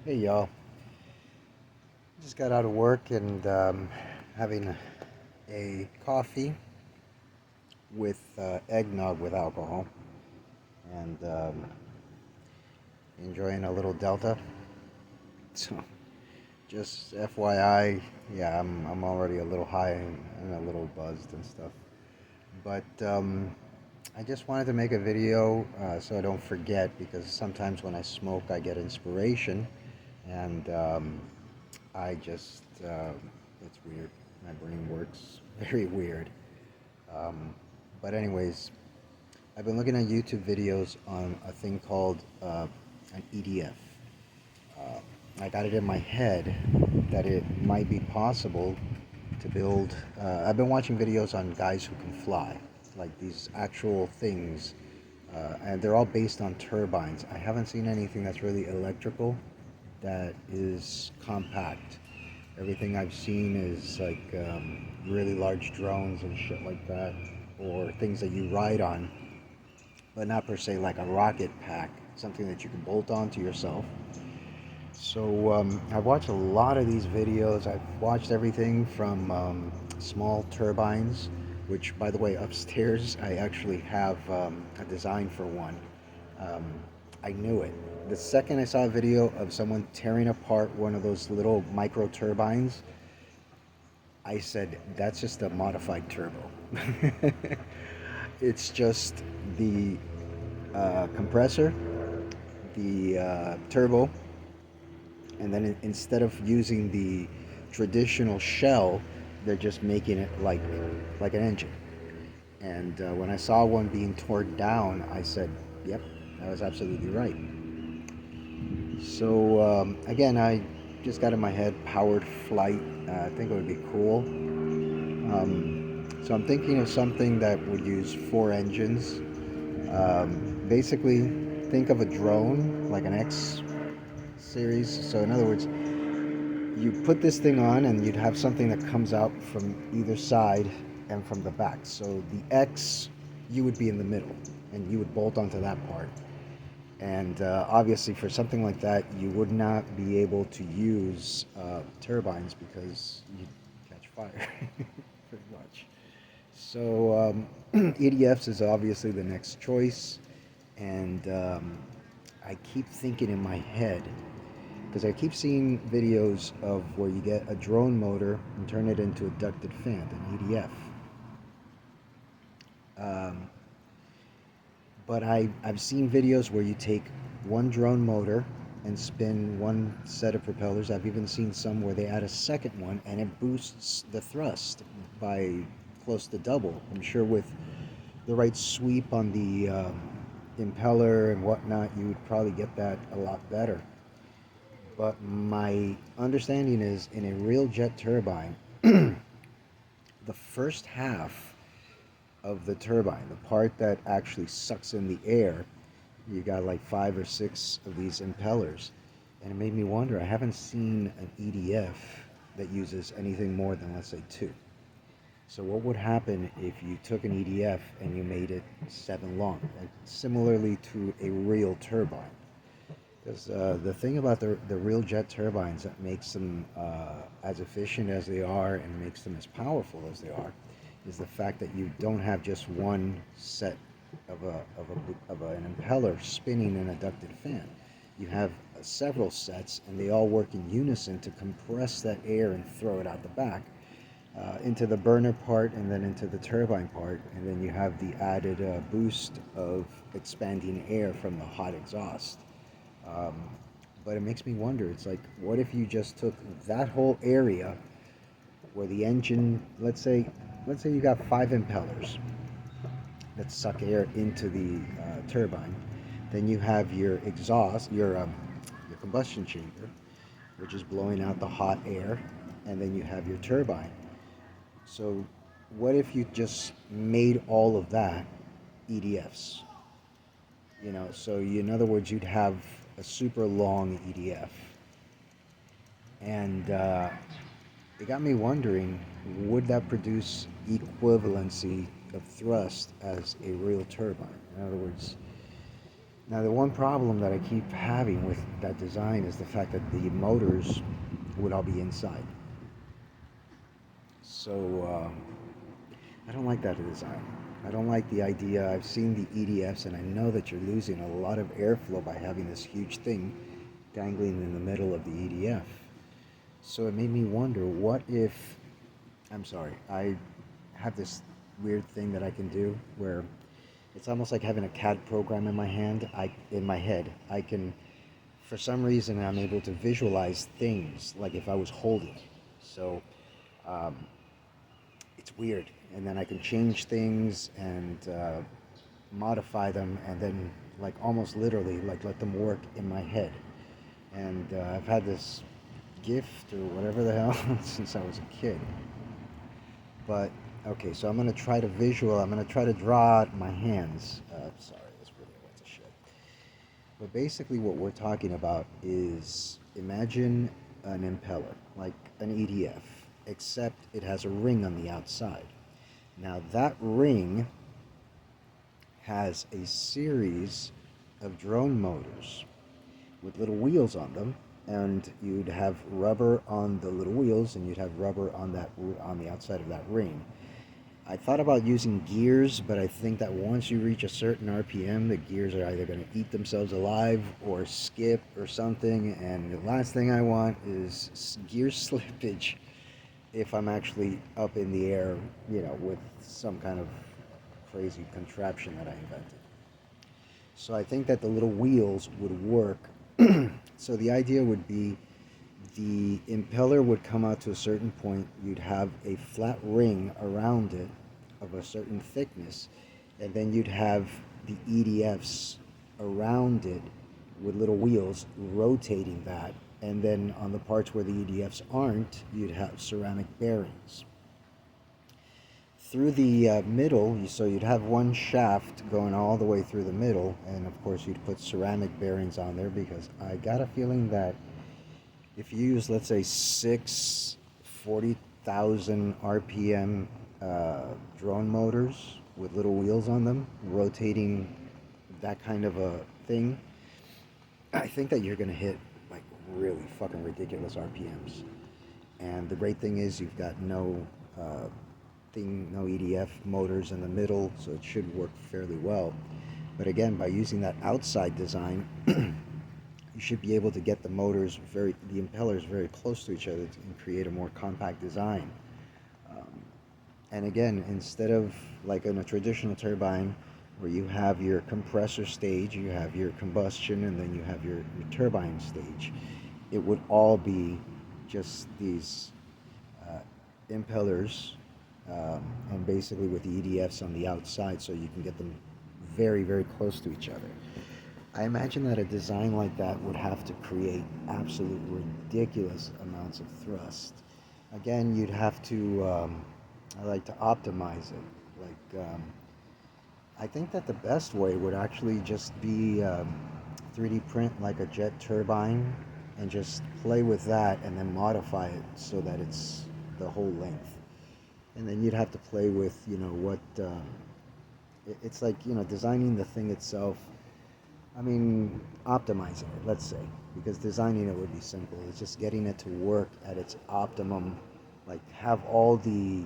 Hey y'all, just got out of work and having a coffee with eggnog with alcohol and enjoying a little Delta. So just FYI, yeah, I'm already a little high and a little buzzed and stuff. But I just wanted to make a video so I don't forget because sometimes when I smoke I get inspiration and I just, it's weird. My brain works very weird. Um, but anyways, I've been looking at YouTube videos on a thing called an EDF. Uh, I got it in my head that it might be possible to build. I've been watching videos on guys who can fly, like these actual things, and they're all based on turbines. I haven't seen anything that's really electrical that is compact. Everything I've seen is like really large drones and shit like that, or things that you ride on, but not per se like a rocket pack, something that you can bolt onto yourself. So I've watched a lot of these videos. I've watched everything from small turbines, which, by the way, upstairs I actually have a design for one. Um, I knew it. The second I saw a video of someone tearing apart one of those little micro turbines, I said, that's just a modified turbo. It's just the compressor, the turbo, and then instead of using the traditional shell, they're just making it like an engine. And when I saw one being torn down, I said, "Yep, that was absolutely right." So again, I just got in my head powered flight. I think it would be cool. So I'm thinking of something that would use four engines. Basically, think of a drone like an X series. So in other words, you put this thing on and you'd have something that comes out from either side and from the back. So the X, you would be in the middle and you would bolt onto that part. And obviously, for something like that, you would not be able to use turbines because you'd catch fire, pretty much. So EDFs is obviously the next choice, and I keep thinking in my head because I keep seeing videos of where you get a drone motor and turn it into a ducted fan, an EDF. Um, but I've seen videos where you take one drone motor and spin one set of propellers. I've even seen some where they add a second one and it boosts the thrust by close to double. I'm sure with the right sweep on the impeller and whatnot, you would probably get that a lot better. But my understanding is in a real jet turbine, the first half of the turbine, the part that actually sucks in the air, you got like five or six of these impellers. And it made me wonder, I haven't seen an EDF that uses anything more than, let's say, two. So what would happen if you took an EDF and you made it seven long, like similarly to a real turbine? Because the thing about the real jet turbines that makes them as efficient as they are and makes them as powerful as they are is the fact that you don't have just one set of an impeller spinning in a ducted fan. You have several sets, and they all work in unison to compress that air and throw it out the back into the burner part and then into the turbine part, and then you have the added boost of expanding air from the hot exhaust. Um, but it makes me wonder. It's like, what if you just took that whole area where the engine, let's say you got five impellers that suck air into the turbine. Then you have your exhaust, your combustion chamber, which is blowing out the hot air, and then you have your turbine. So, what if you just made all of that EDFs? So in other words, you'd have a super long EDF, and it got me wondering, would that produce equivalency of thrust as a real turbine? In other words, Now, the one problem that I keep having with that design is the fact that the motors would all be inside. So I don't like that design. I don't like the idea. I've seen the EDFs, and I know that you're losing a lot of airflow by having this huge thing dangling in the middle of the EDF. So it made me wonder, what if, I'm sorry, I have this weird thing that I can do where it's almost like having a CAD program in my hand, in my head. I can, for some reason, I'm able to visualize things like if I was holding. So um, it's weird. And then I can change things and modify them, and then like almost literally like let them work in my head. And I've had this gift or whatever the hell since I was a kid. But okay, so I'm gonna try to visual. I'm gonna try to draw out my hands. Sorry, this video went to shit. But basically, what we're talking about is, imagine an impeller, like an EDF, except it has a ring on the outside. Now that ring has a series of drone motors with little wheels on them, and you'd have rubber on the little wheels, and you'd have rubber on that on the outside of that ring. I thought about using gears, but I think that once you reach a certain RPM, the gears are either going to eat themselves alive or skip or something. And the last thing I want is gear slippage if I'm actually up in the air, with some kind of crazy contraption that I invented. So I think that the little wheels would work. So the idea would be, the impeller would come out to a certain point. You'd have a flat ring around it of a certain thickness, and then you'd have the EDFs around it with little wheels rotating that. And then on the parts where the EDFs aren't, you'd have ceramic bearings. Through the middle, so you'd have one shaft going all the way through the middle, and of course you'd put ceramic bearings on there, because I got a feeling that if you use, let's say, 6 40,000 RPM drone motors with little wheels on them, rotating that kind of a thing, I think that you're going to hit like really fucking ridiculous RPMs. And the great thing is you've got no EDF motors in the middle, so it should work fairly well. But again, by using that outside design, you should be able to get the impellers very close to each other and create a more compact design. And again, instead of like in a traditional turbine where you have your compressor stage, you have your combustion, and then you have your turbine stage, it would all be just these impellers, and basically with the EDFs on the outside, so you can get them very, very close to each other. I imagine that a design like that would have to create absolute ridiculous amounts of thrust. Again, you'd have to, I like to optimize it. I think that the best way would actually just be 3D print like a jet turbine and just play with that and then modify it so that it's the whole length. And then you'd have to play with, what, it's like, designing the thing itself. I mean, optimizing it, let's say, because designing it would be simple. It's just getting it to work at its optimum, like have all the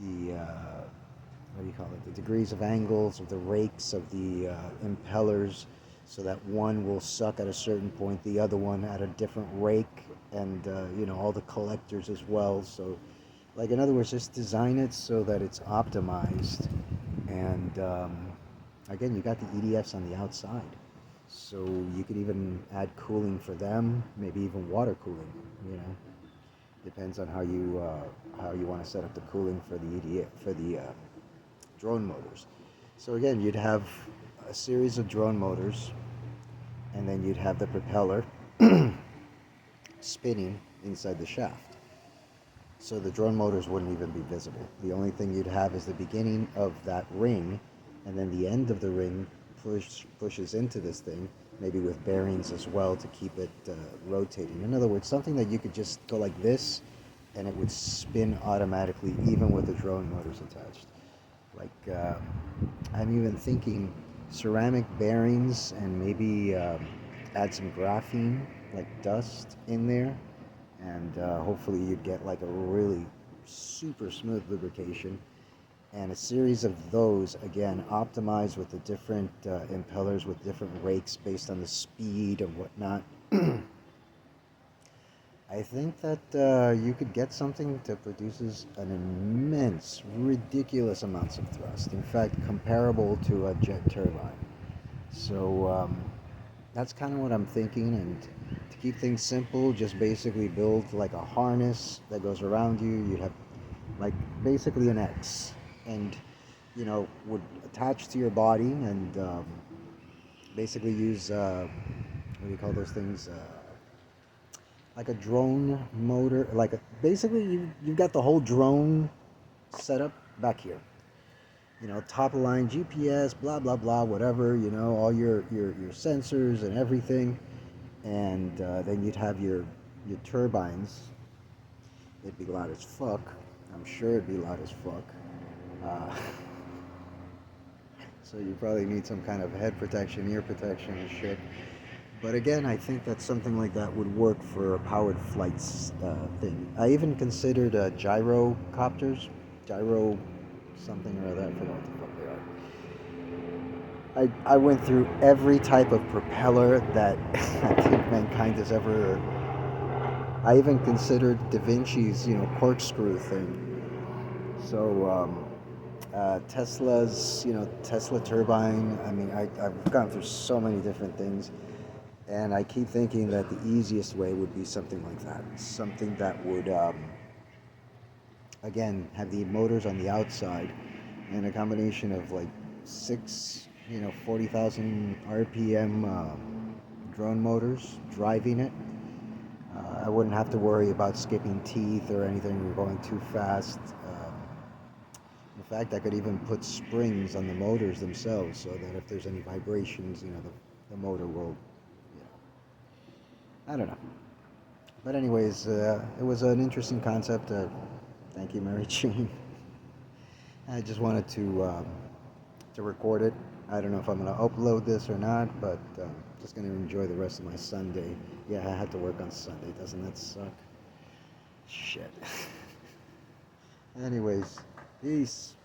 what do you call it, the degrees of angles of the rakes of the impellers, so that one will suck at a certain point, the other one at a different rake, and all the collectors as well. So, like, in other words, just design it so that it's optimized. And again, you got the EDFs on the outside, so you could even add cooling for them, maybe even water cooling. Depends on how you want to set up the cooling for the EDF, for the drone motors. So again, you'd have a series of drone motors, and then you'd have the propeller spinning inside the shaft. So the drone motors wouldn't even be visible. The only thing you'd have is the beginning of that ring, and then the end of the ring pushes into this thing, maybe with bearings as well to keep it rotating. In other words, something that you could just go like this, and it would spin automatically, even with the drone motors attached. Like, I'm even thinking ceramic bearings and maybe add some graphene, like dust, in there, and hopefully you'd get like a really super smooth lubrication. And a series of those, again, optimized with the different impellers with different rakes based on the speed and whatnot. I think that you could get something that produces an immense, ridiculous amounts of thrust. In fact, comparable to a jet turbine. So that's kind of what I'm thinking. And to keep things simple, just basically build like a harness that goes around you. You'd have like basically an X, and would attach to your body and basically use what do you call those things? Like a drone motor, basically you've got the whole drone setup back here. Top of line GPS, blah blah blah, whatever. All your sensors and everything, and then you'd have your turbines. It'd be loud as fuck. I'm sure it'd be loud as fuck. Uh, so you probably need some kind of head protection, ear protection, and shit. But again, I think that something like that would work for a powered flights thing. I even considered gyrocopters, gyro something or other. I forgot what the fuck they are. I went through every type of propeller that I think mankind has ever. I even considered Da Vinci's, corkscrew thing. So Tesla's, Tesla turbine. I mean, I've gone through so many different things. And I keep thinking that the easiest way would be something like that. Something that would, again, have the motors on the outside and a combination of like six, 40,000 RPM drone motors driving it. I wouldn't have to worry about skipping teeth or anything or going too fast. In fact, I could even put springs on the motors themselves so that if there's any vibrations, the motor will, I don't know. But anyways, it was an interesting concept. Thank you, Mary Jane. I just wanted to record it. I don't know if I'm gonna upload this or not, but just gonna enjoy the rest of my Sunday. Yeah, I had to work on Sunday. Doesn't that suck? Shit. Anyways, peace.